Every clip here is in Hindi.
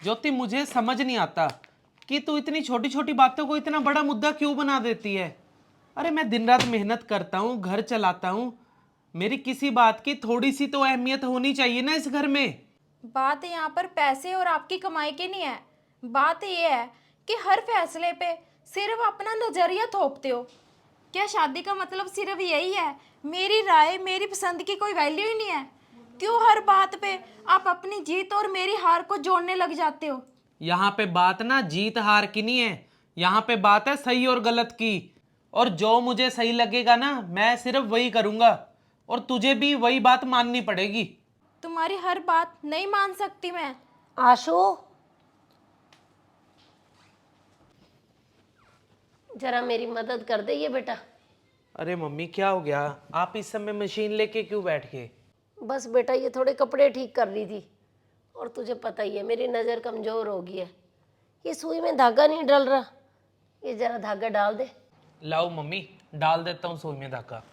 ज्योति, मुझे समझ नहीं आता कि तू इतनी छोटी छोटी बातों को इतना बड़ा मुद्दा क्यों बना देती है। अरे मैं दिन रात मेहनत करता हूँ, घर चलाता हूँ, मेरी किसी बात की थोड़ी सी तो अहमियत होनी चाहिए ना इस घर में। बात यहाँ पर पैसे और आपकी कमाई की नहीं है। बात ये है कि हर फैसले पे सिर्फ अपना नजरिया थोपते हो। क्या शादी का मतलब सिर्फ यही है, मेरी राय मेरी पसंद की कोई वैल्यू ही नहीं है? क्यों हर बात पे आप अपनी जीत और मेरी हार को जोड़ने लग जाते हो? यहाँ पे बात ना जीत हार की नहीं है, यहाँ पे बात है सही और गलत की। और जो मुझे सही लगेगा ना मैं सिर्फ वही करूंगा, और तुझे भी वही बात माननी पड़ेगी। तुम्हारी हर बात नहीं मान सकती मैं। आशु, जरा मेरी मदद कर दे ये बेटा। अरे मम्मी क्या हो गया, आप इस समय मशीन लेके क्यों बैठ गए? बस बेटा ये थोड़े कपड़े ठीक कर रही थी, और तुझे पता ही है मेरी नज़र कमज़ोर हो गई है। ये सुई में धागा नहीं डल रहा, ये जरा धागा डाल दे। लाओ मम्मी, डाल देता हूँ सुई में धागा।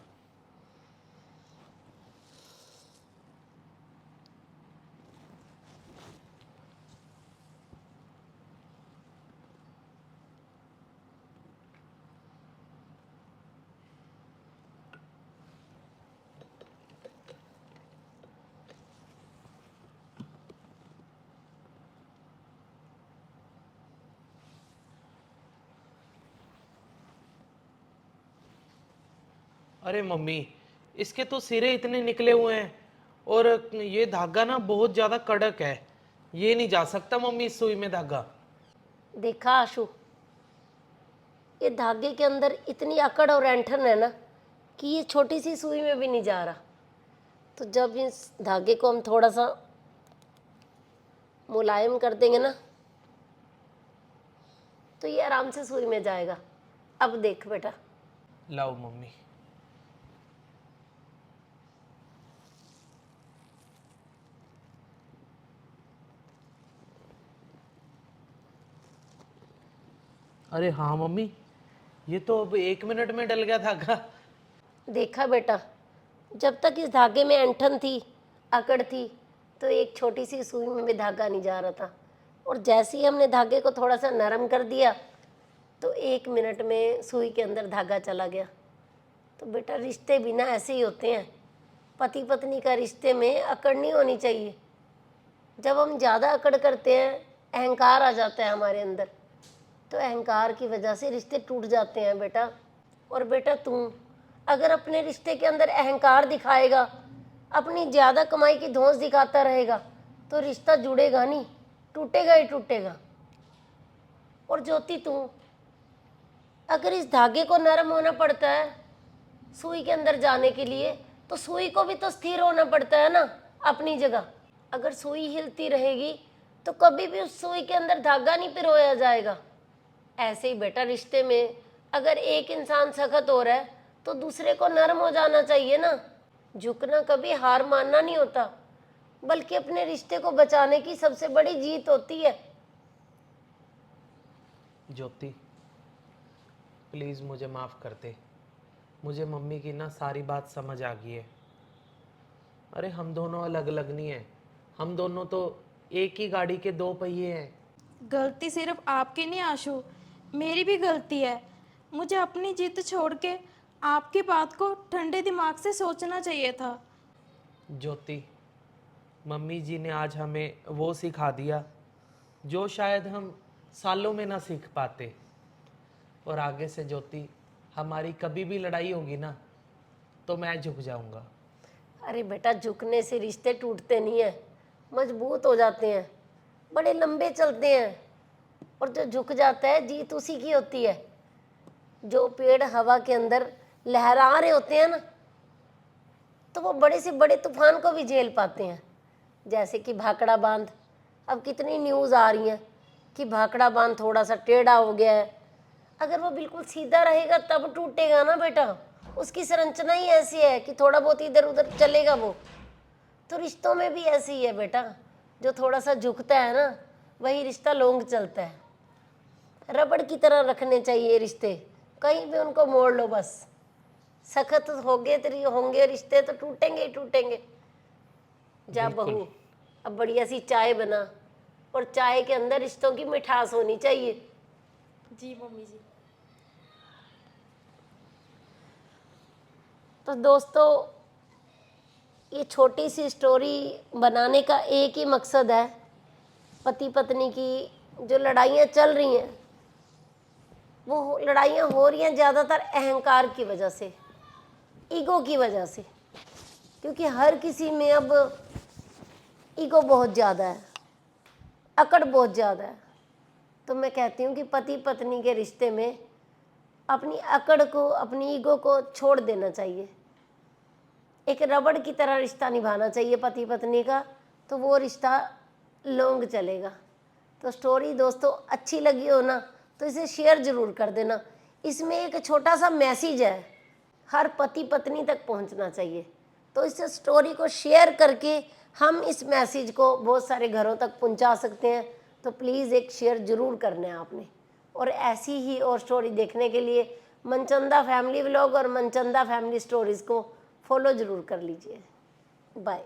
अरे मम्मी, इसके तो सिरे इतने निकले हुए हैं, और ये धागा ना बहुत ज्यादा कड़क है, ये नहीं जा सकता मम्मी इस सुई में धागा। देखा आशु, ये धागे के अंदर इतनी अकड़ और ऐंठन है ना कि ये छोटी सी सुई में भी नहीं जा रहा। तो जब इस धागे को हम थोड़ा सा मुलायम कर देंगे ना तो ये आराम से सुई में जाएगा। अब देख बेटा, लाओ मम्मी। अरे हाँ मम्मी, ये तो अब 1 मिनट में डल गया धागा। देखा बेटा, जब तक इस धागे में ऐंठन थी, अकड़ थी, तो एक छोटी सी सुई में भी धागा नहीं जा रहा था। और जैसे ही हमने धागे को थोड़ा सा नरम कर दिया तो 1 मिनट में सुई के अंदर धागा चला गया। तो बेटा रिश्ते भी ना ऐसे ही होते हैं। पति पत्नी का रिश्ते में अकड़ नहीं होनी चाहिए। जब हम ज़्यादा अकड़ करते हैं, अहंकार आ जाता है हमारे अंदर, तो अहंकार की वजह से रिश्ते टूट जाते हैं बेटा। और बेटा तू अगर अपने रिश्ते के अंदर अहंकार दिखाएगा, अपनी ज़्यादा कमाई की धौंस दिखाता रहेगा, तो रिश्ता जुड़ेगा नहीं, टूटेगा ही टूटेगा। और ज्योति तू अगर इस धागे को नरम होना पड़ता है सुई के अंदर जाने के लिए, तो सुई को भी तो स्थिर होना पड़ता है ना अपनी जगह। अगर सुई हिलती रहेगी तो कभी भी उस सुई के अंदर धागा नहीं पिरोया जाएगा। ऐसे ही बेटा रिश्ते में अगर एक इंसान सख्त हो रहा है तो दूसरे को नरम हो जाना चाहिए ना। झुकना कभी हार मानना नहीं होता, बल्कि अपने रिश्ते को बचाने की सबसे बड़ी जीत होती है। ज्योति, प्लीज मुझे माफ कर दे, मुझे मम्मी की ना सारी बात समझ आ गई है। अरे हम दोनों अलग अलग नहीं है, हम दोनों तो एक ही गाड़ी के दो पहिए हैं। गलती सिर्फ आपकी नहीं आशु, मेरी भी गलती है। मुझे अपनी जिद छोड़ के आपकी बात को ठंडे दिमाग से सोचना चाहिए था। ज्योति, मम्मी जी ने आज हमें वो सिखा दिया जो शायद हम सालों में ना सीख पाते। और आगे से ज्योति, हमारी कभी भी लड़ाई होगी ना तो मैं झुक जाऊंगा। अरे बेटा झुकने से रिश्ते टूटते नहीं हैं, मजबूत हो जाते हैं, बड़े लंबे चलते हैं। और जो झुक जाता है जीत उसी की होती है। जो पेड़ हवा के अंदर लहरा रहे होते हैं ना, तो वो बड़े से बड़े तूफान को भी झेल पाते हैं। जैसे कि भाखड़ा बांध, अब कितनी न्यूज़ आ रही हैं कि भाखड़ा बांध थोड़ा सा टेढ़ा हो गया है। अगर वो बिल्कुल सीधा रहेगा तब टूटेगा ना बेटा। उसकी संरचना ही ऐसी है कि थोड़ा बहुत इधर उधर चलेगा वो। तो रिश्तों में भी ऐसे ही है बेटा, जो थोड़ा सा झुकता है ना वही रिश्ता लॉन्ग चलता है। रबड़ की तरह रखने चाहिए रिश्ते, कहीं भी उनको मोड़ लो बस। सख्त होंगे रिश्ते तो टूटेंगे ही टूटेंगे। जा बिल्कुल। बहू अब बढ़िया सी चाय बना, और चाय के अंदर रिश्तों की मिठास होनी चाहिए। जी मम्मी जी। तो दोस्तों, ये छोटी सी स्टोरी बनाने का एक ही मकसद है, पति पत्नी की जो लड़ाइयाँ चल रही हैं, वो लड़ाइयाँ हो रही हैं ज़्यादातर अहंकार की वजह से, ईगो की वजह से। क्योंकि हर किसी में अब ईगो बहुत ज़्यादा है, अकड़ बहुत ज़्यादा है। तो मैं कहती हूँ कि पति पत्नी के रिश्ते में अपनी अकड़ को, अपनी ईगो को छोड़ देना चाहिए। एक रबड़ की तरह रिश्ता निभाना चाहिए पति पत्नी का, तो वो रिश्ता लॉन्ग चलेगा। तो स्टोरी दोस्तों अच्छी लगी हो ना, तो इसे शेयर ज़रूर कर देना। इसमें एक छोटा सा मैसेज है, हर पति पत्नी तक पहुंचना चाहिए। तो इस स्टोरी को शेयर करके हम इस मैसेज को बहुत सारे घरों तक पहुंचा सकते हैं। तो प्लीज़ एक शेयर ज़रूर करना है आपने। और ऐसी ही और स्टोरी देखने के लिए मनचंदा फैमिली व्लॉग और मनचंदा फैमिली स्टोरीज़ को फॉलो ज़रूर कर लीजिए। बाय।